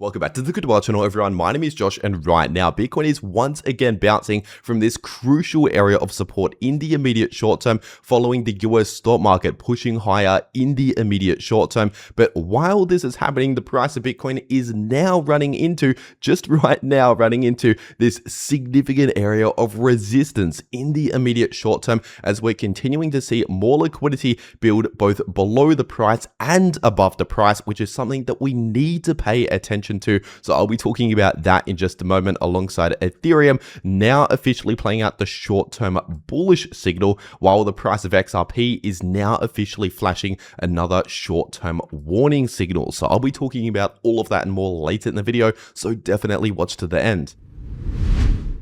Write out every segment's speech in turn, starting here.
Welcome back to the cryptowrld channel, everyone. My name is Josh, and right now Bitcoin is once again bouncing from this crucial area of support in the immediate short term, following the US stock market pushing higher in the immediate short term. But while this is happening, the price of Bitcoin is now running into this significant area of resistance in the immediate short term, as we're continuing to see more liquidity build both below the price and above the price, which is something that we need to pay attention to. So I'll be talking about that in just a moment, alongside Ethereum now officially playing out the short-term bullish signal, while the price of XRP is now officially flashing another short-term warning signal. So I'll be talking about all of that and more later in the video, so definitely watch to the end.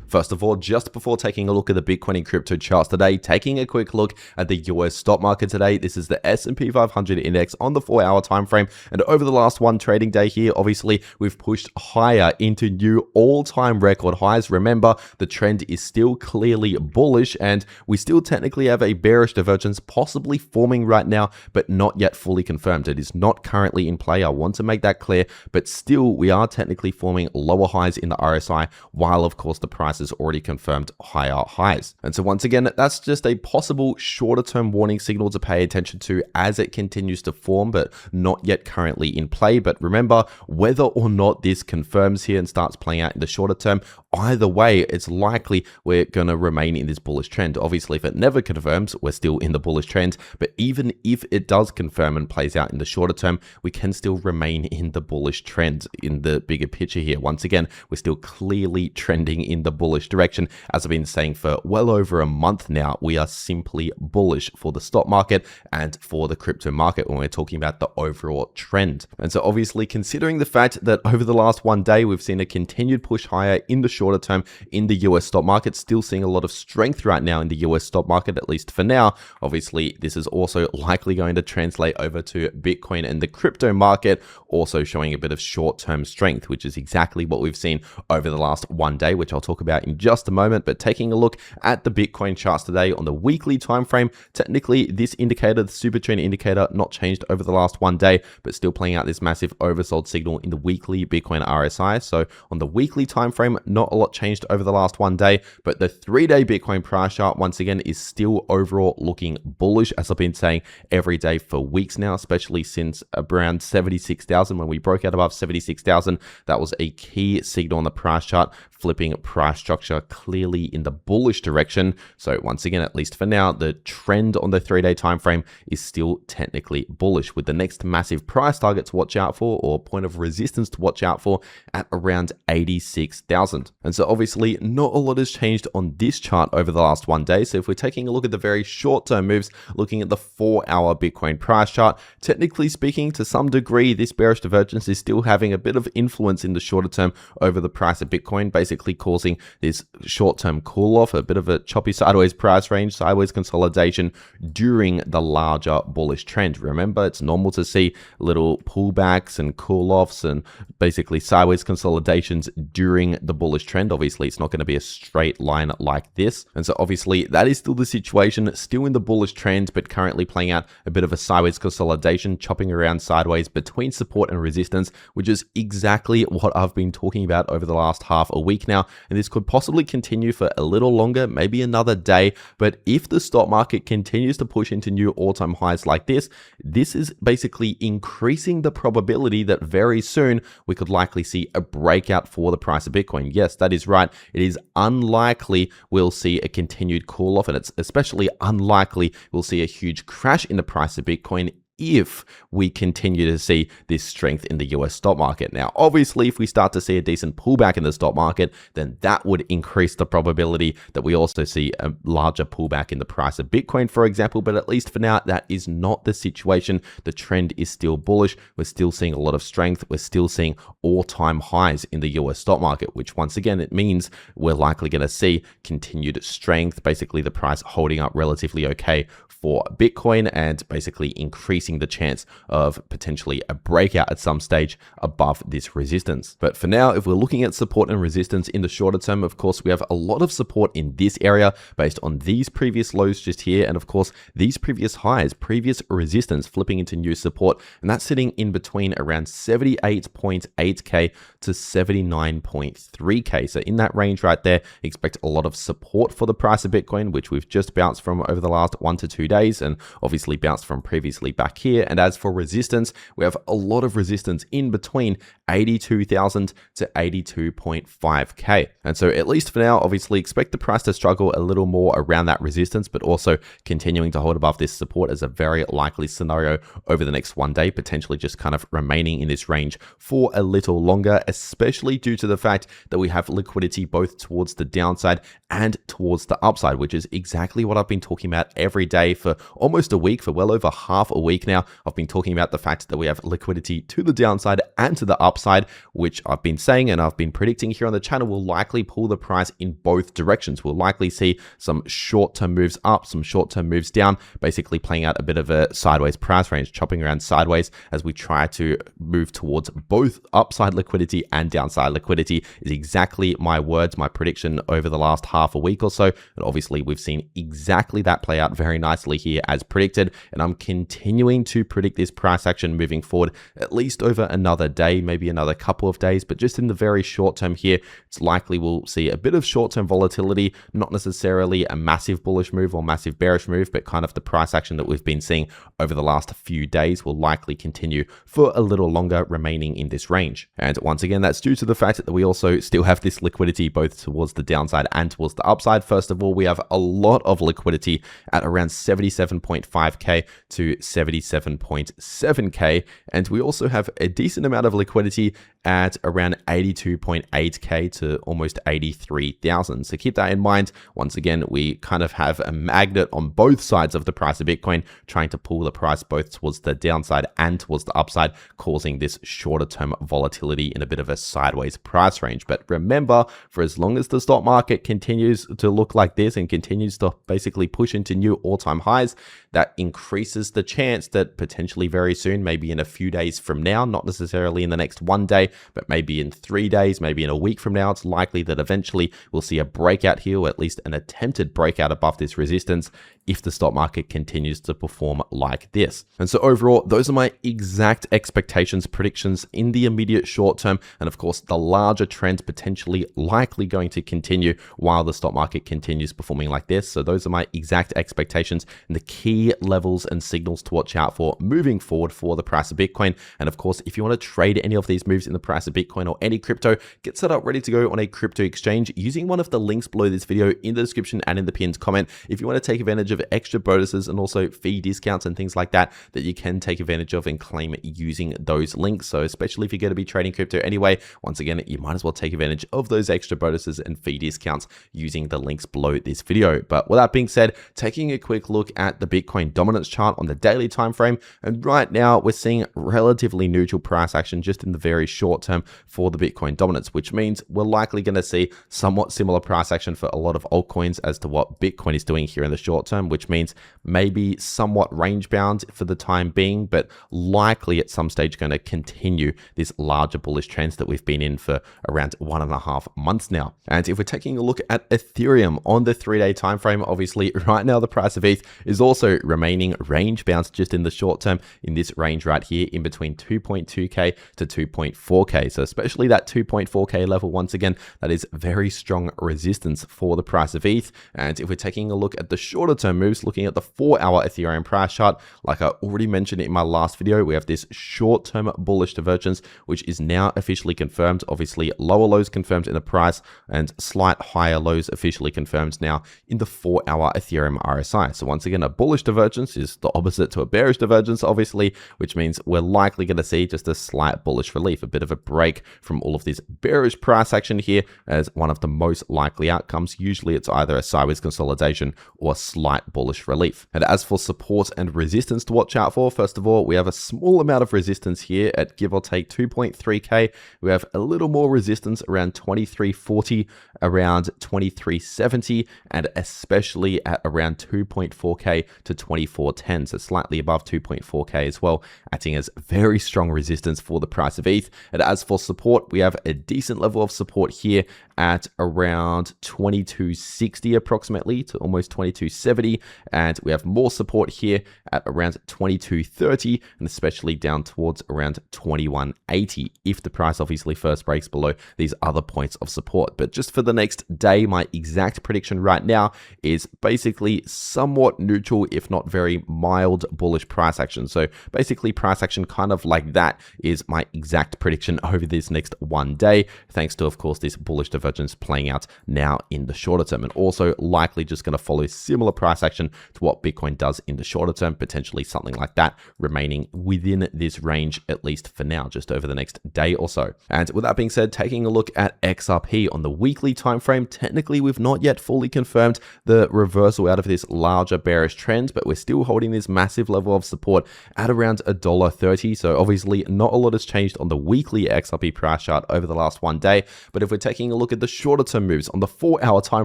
First of all, just before taking a look at the Bitcoin and crypto charts today, taking a quick look at the US stock market today. This is the S&P 500 index on the 4-hour time frame, and over the last one trading day here, obviously we've pushed higher into new all-time record highs. Remember, the trend is still clearly bullish, and we still technically have a bearish divergence possibly forming right now, but not yet fully confirmed. It is not currently in play. I want to make that clear, but still we are technically forming lower highs in the RSI, while of course the price is already confirmed higher highs. And so once again, that's just a possible shorter term warning signal to pay attention to as it continues to form, but not yet currently in play. But remember, whether or not this confirms here and starts playing out in the shorter term, either way, it's likely we're going to remain in this bullish trend. Obviously, if it never confirms, we're still in the bullish trend. But even if it does confirm and plays out in the shorter term, we can still remain in the bullish trend in the bigger picture here. Once again, we're still clearly trending in the bullish direction. As I've been saying for well over a month now, we are simply bullish for the stock market and for the crypto market when we're talking about the overall trend. And so obviously, considering the fact that over the last one day, we've seen a continued push higher in the shorter term in the US stock market, still seeing a lot of strength right now in the US stock market, at least for now. Obviously, this is also likely going to translate over to Bitcoin and the crypto market, also showing a bit of short-term strength, which is exactly what we've seen over the last one day, which I'll talk about in just a moment. But taking a look at the Bitcoin charts today on the weekly time frame, technically this indicator, the super trend indicator, not changed over the last one day, but still playing out this massive oversold signal in the weekly Bitcoin RSI. So on the weekly time frame, not a lot changed over the last one day, but the 3-day Bitcoin price chart once again is still overall looking bullish, as I've been saying every day for weeks now, especially since around 76,000. When we broke out above 76,000, that was a key signal on the price chart, flipping price structure clearly in the bullish direction. So once again, at least for now, the trend on the 3-day time frame is still technically bullish, with the next massive price target to watch out for, or point of resistance to watch out for, at around 86,000. And so obviously not a lot has changed on this chart over the last one day. So if we're taking a look at the very short-term moves, looking at the 4-hour Bitcoin price chart, technically speaking, to some degree, this bearish divergence is still having a bit of influence in the shorter term over the price of Bitcoin, basically causing this short-term cool-off, a bit of a choppy sideways price range, sideways consolidation during the larger bullish trend. Remember, it's normal to see little pullbacks and cool-offs and basically sideways consolidations during the bullish trend. Obviously, it's not going to be a straight line like this. And so obviously, that is still the situation, still in the bullish trend, but currently playing out a bit of a sideways consolidation, chopping around sideways between support and resistance, which is exactly what I've been talking about over the last half a week now. And this could possibly continue for a little longer, maybe another day. But if the stock market continues to push into new all-time highs like this, this is basically increasing the probability that very soon we could likely see a breakout for the price of Bitcoin. Yes, that is right. It is unlikely we'll see a continued cool off, and it's especially unlikely we'll see a huge crash in the price of Bitcoin if we continue to see this strength in the US stock market. Now, obviously, if we start to see a decent pullback in the stock market, then that would increase the probability that we also see a larger pullback in the price of Bitcoin, for example. But at least for now, that is not the situation. The trend is still bullish. We're still seeing a lot of strength. We're still seeing all-time highs in the US stock market, which once again, it means we're likely going to see continued strength, basically the price holding up relatively okay for Bitcoin and basically increasing increasing the chance of potentially a breakout at some stage above this resistance. But for now, if we're looking at support and resistance in the shorter term, of course, we have a lot of support in this area based on these previous lows just here. And of course, these previous highs, previous resistance flipping into new support. And that's sitting in between around 78.8K to 79.3K. So in that range right there, expect a lot of support for the price of Bitcoin, which we've just bounced from over the last 1 to 2 days and obviously bounced from previously back here. And as for resistance, we have a lot of resistance in between 82,000 to 82.5K. And so at least for now, obviously expect the price to struggle a little more around that resistance, but also continuing to hold above this support as a very likely scenario over the next 1 day, potentially just kind of remaining in this range for a little longer, especially due to the fact that we have liquidity both towards the downside and towards the upside, which is exactly what I've been talking about every day for almost a week, for well over half a week now. I've been talking about the fact that we have liquidity to the downside and to the upside, which I've been saying and I've been predicting here on the channel will likely pull the price in both directions. We'll likely see some short-term moves up, some short-term moves down, basically playing out a bit of a sideways price range, chopping around sideways as we try to move towards both upside liquidity and downside liquidity is exactly my words, my prediction over the last half a week or so. And obviously we've seen exactly that play out very nicely here as predicted. And I'm continuing to predict this price action moving forward at least over another day, maybe another couple of days, but just in the very short term here, it's likely we'll see a bit of short-term volatility, not necessarily a massive bullish move or massive bearish move, but kind of the price action that we've been seeing over the last few days will likely continue for a little longer, remaining in this range. And once again, that's due to the fact that we also still have this liquidity both towards the downside and towards the upside. First of all, we have a lot of liquidity at around 77.5K to 77.7K. And we also have a decent amount of liquidity at around 82.8K to almost 83,000. So keep that in mind. Once again, we kind of have a magnet on both sides of the price of Bitcoin, trying to pull the price both towards the downside and towards the upside, causing this shorter term volatility in a bit of a sideways price range. But remember, for as long as the stock market continues to look like this and continues to basically push into new all-time highs, that increases the chance that potentially very soon, maybe in a few days from now, not necessarily in the next 1 day, but maybe in 3 days, maybe in a week from now, it's likely that eventually we'll see a breakout here, or at least an attempted breakout above this resistance if the stock market continues to perform like this. And so overall, those are my exact expectations, predictions in the immediate short term. And of course, the larger trends potentially likely going to continue while the stock market continues performing like this. So those are my exact expectations and the key levels and signals to watch out for moving forward for the price of Bitcoin. And of course, if you want to trade any of these moves in the price of Bitcoin or any crypto, get set up ready to go on a crypto exchange using one of the links below this video in the description and in the pinned comment. If you want to take advantage of extra bonuses and also fee discounts and things like that you can take advantage of and claim using those links. So especially if you're going to be trading crypto anyway, once again, you might as well take advantage of those extra bonuses and fee discounts using the links below this video. But with that being said, taking a quick look at the Bitcoin dominance chart on the daily time frame, and right now we're seeing relatively neutral price action just in the very short term for the Bitcoin dominance, which means we're likely going to see somewhat similar price action for a lot of altcoins as to what Bitcoin is doing here in the short term, which means maybe somewhat range bound for the time being, but likely at some stage going to continue this larger bullish trends that we've been in for around 1.5 months now. And if we're taking a look at Ethereum on the 3-day time frame, obviously right now the price of ETH is also remaining range bound just in the short term in this range right here in between 2.2K to 2.4K. So especially that 2.4K level, once again, that is very strong resistance for the price of ETH. And if we're taking a look at the shorter term moves, looking at the 4-hour Ethereum price chart, like I already mentioned in my last video, we have this short-term bullish divergence, which is now officially confirmed. Obviously, lower lows confirmed in the price and slight higher lows officially confirmed now in the 4-hour Ethereum RSI. So once again, a bullish divergence is the opposite to a bearish divergence, obviously, which means we're likely going to see just a slight bullish relief, a bit of of a break from all of this bearish price action here as one of the most likely outcomes. Usually it's either a sideways consolidation or a slight bullish relief. And as for support and resistance to watch out for, first of all, we have a small amount of resistance here at give or take 2.3k. We have a little more resistance around 2340, around 2370, and especially at around 2.4k to 2410, so slightly above 2.4k as well, acting as very strong resistance for the price of ETH. And as for support, we have a decent level of support here at around 2260 approximately to almost 2270, and we have more support here at around 2230, and especially down towards around 2180 if the price obviously first breaks below these other points of support. But just for the next day, my exact prediction right now is basically somewhat neutral, if not very mild bullish price action. So basically price action kind of like that is my exact prediction over this next one day, thanks to, of course, this bullish divergence playing out now in the shorter term, and also likely just going to follow similar price action to what Bitcoin does in the shorter term, potentially something like that, remaining within this range at least for now, just over the next day or so. And with that being said, taking a look at XRP on the weekly time frame, technically we've not yet fully confirmed the reversal out of this larger bearish trend, but we're still holding this massive level of support at around $1.30. So obviously not a lot has changed on the weekly XRP price chart over the last one day. But if we're taking a look at the shorter term moves on the 4-hour time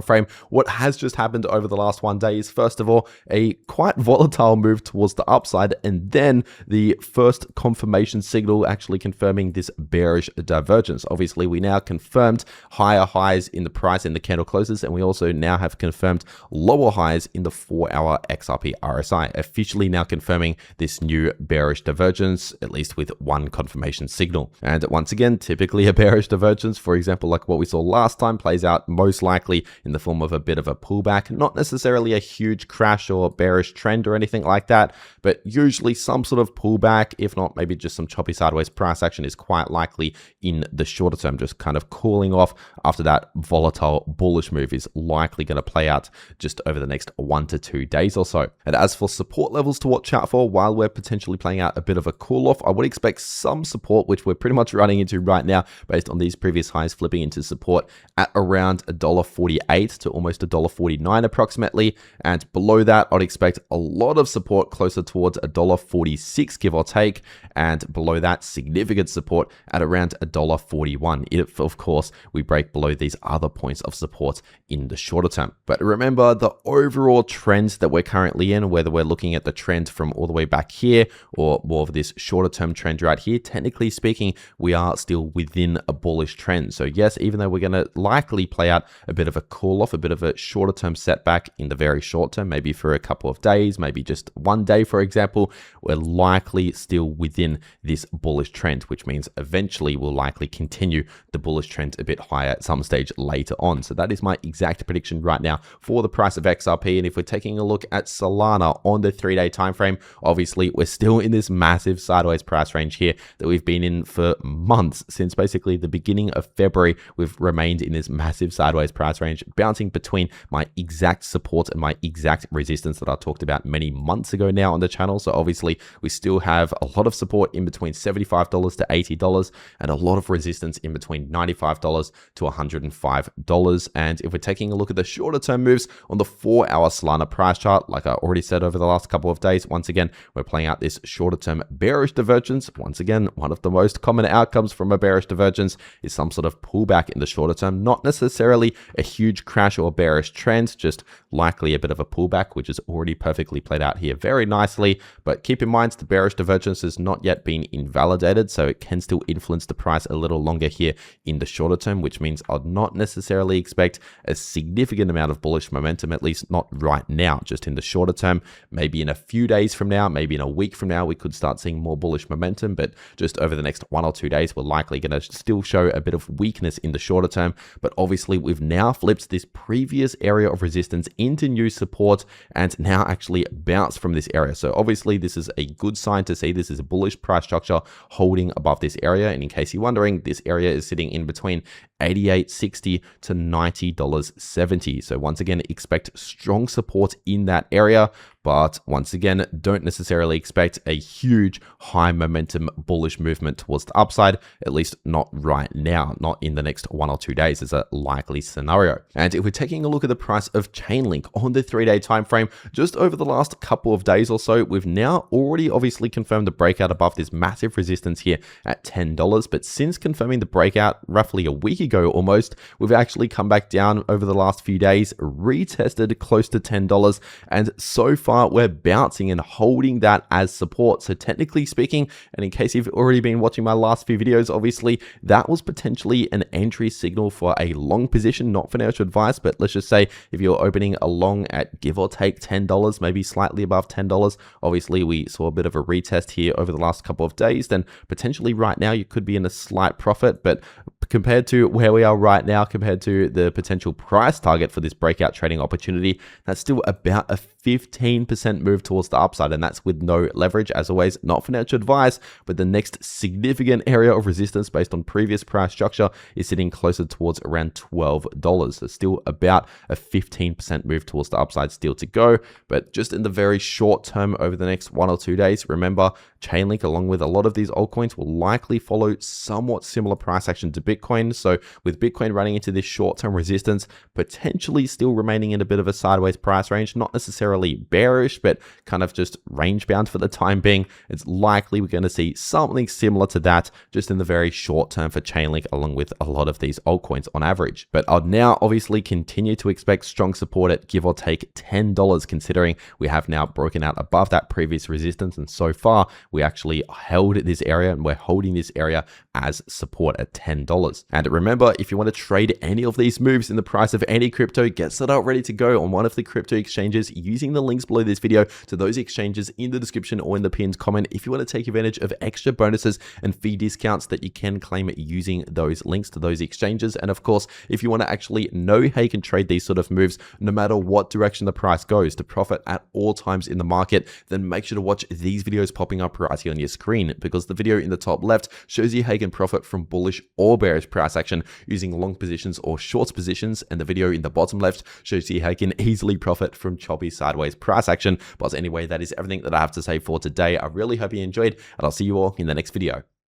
frame, what has just happened over the last one day is, first of all, a quite volatile move towards the upside, and then the first confirmation signal actually confirming this bearish divergence. Obviously, we now confirmed higher highs in the price in the candle closes, and we also now have confirmed lower highs in the 4-hour XRP RSI, officially now confirming this new bearish divergence, at least with one confirmation signal. And once again, typically a bearish divergence, for example, like what we saw last time, plays out most likely in the form of a bit of a pullback, not necessarily a huge crash or bearish trend or anything like that, but usually some sort of pullback, if not maybe just some choppy sideways price action, is quite likely in the shorter term, just kind of cooling off after that volatile bullish move is likely going to play out just over the next 1 to 2 days or so. And as for support levels to watch out for, while we're potentially playing out a bit of a cool off, I would expect some support, which we're pretty much running into right now based on these previous highs, flipping into support at around $1.48 to almost $1.49 approximately. And below that, I'd expect a lot of support closer towards $1.46, give or take. And below that, significant support at around $1.41 if, of course, we break below these other points of support in the shorter term. But remember, the overall trend that we're currently in, whether we're looking at the trend from all the way back here or more of this shorter term trend right here, technically speaking, we are still within a bullish trend. So yes, even though we're going to likely play out a bit of a cool off, a bit of a shorter term setback in the very short term, maybe for a couple of days, maybe just one day, for example, we're likely still within this bullish trend, which means eventually we'll likely continue the bullish trend a bit higher at some stage later on. So that is my exact prediction right now for the price of XRP. And if we're taking a look at Solana on the 3-day time frame, obviously we're still in this massive sideways price range here that we've been in for months. Since basically the beginning of February, we've remained in this massive sideways price range, bouncing between my exact support and my exact resistance that I talked about many months ago now on the channel. So obviously we still have a lot of support in between $75 to $80 and a lot of resistance in between $95 to $105. And if we're taking a look at the shorter term moves on the 4-hour Solana price chart, like I already said over the last couple of days, once again, we're playing out this shorter term bearish divergence. Once again, one of the most common outcomes from a bearish divergence is some sort of pullback in the shorter term, not necessarily a huge crash or bearish trend, just likely a bit of a pullback, which is already perfectly played out here very nicely. But keep in mind, the bearish divergence has not yet been invalidated, so it can still influence the price a little longer here in the shorter term, which means I'd not necessarily expect a significant amount of bullish momentum, at least not right now, just in the shorter term. Maybe in a few days from now, maybe in a week from now, we could start seeing more bullish momentum, but just over the next 1 or 2 days, we're likely going to still show a bit of weakness in the shorter term. But obviously we've now flipped this previous area of resistance into new support and now actually bounced from this area. So obviously this is a good sign to see. This is a bullish price structure holding above this area. And in case you're wondering, this area is sitting in between $88.60 to $90.70. So once again, expect strong support in that area. but once again, don't necessarily expect a huge high momentum bullish movement towards the upside, at least not right now, not in the next 1 or 2 days is a likely scenario. And if we're taking a look at the price of Chainlink on the 3-day time frame, just over the last couple of days or so, we've now already obviously confirmed the breakout above this massive resistance here at $10. But since confirming the breakout roughly a week ago almost, we've actually come back down over the last few days, retested close to $10, and so far we're bouncing and holding that as support. So technically speaking, and in case you've already been watching my last few videos, obviously that was potentially an entry signal for a long position, not financial advice, but let's just say if you're opening a long at give or take $10, maybe slightly above $10, obviously we saw a bit of a retest here over the last couple of days, then potentially right now you could be in a slight profit. But compared to where we are right now, compared to the potential price target for this breakout trading opportunity, that's still about a 15% move towards the upside, and that's with no leverage. As always, not financial advice, but the next significant area of resistance based on previous price structure is sitting closer towards around $12. So still about a 15% move towards the upside still to go, but just in the very short term over the next 1 or 2 days, remember Chainlink, along with a lot of these altcoins, will likely follow somewhat similar price action to Bitcoin. So with Bitcoin running into this short-term resistance, potentially still remaining in a bit of a sideways price range, not necessarily bearish, but kind of just range bound for the time being, it's likely we're going to see something similar to that just in the very short term for Chainlink, along with a lot of these altcoins on average. But I'd now obviously continue to expect strong support at give or take $10, considering we have now broken out above that previous resistance, and so far we actually held this area and we're holding this area as support at $10. And remember, if you want to trade any of these moves in the price of any crypto, get set up ready to go on one of the crypto exchanges using the links below this video to those exchanges in the description or in the pinned comment if you want to take advantage of extra bonuses and fee discounts that you can claim using those links to those exchanges. And of course, if you want to actually know how you can trade these sort of moves no matter what direction the price goes to profit at all times in the market, then make sure to watch these videos popping up right here on your screen, because the video in the top left shows you how you can profit from bullish or bearish price action using long positions or short positions, and the video in the bottom left shows you how you can easily profit from choppy sideways price action. But anyway, that is everything that I have to say for today. I really hope you enjoyed, and I'll see you all in the next video.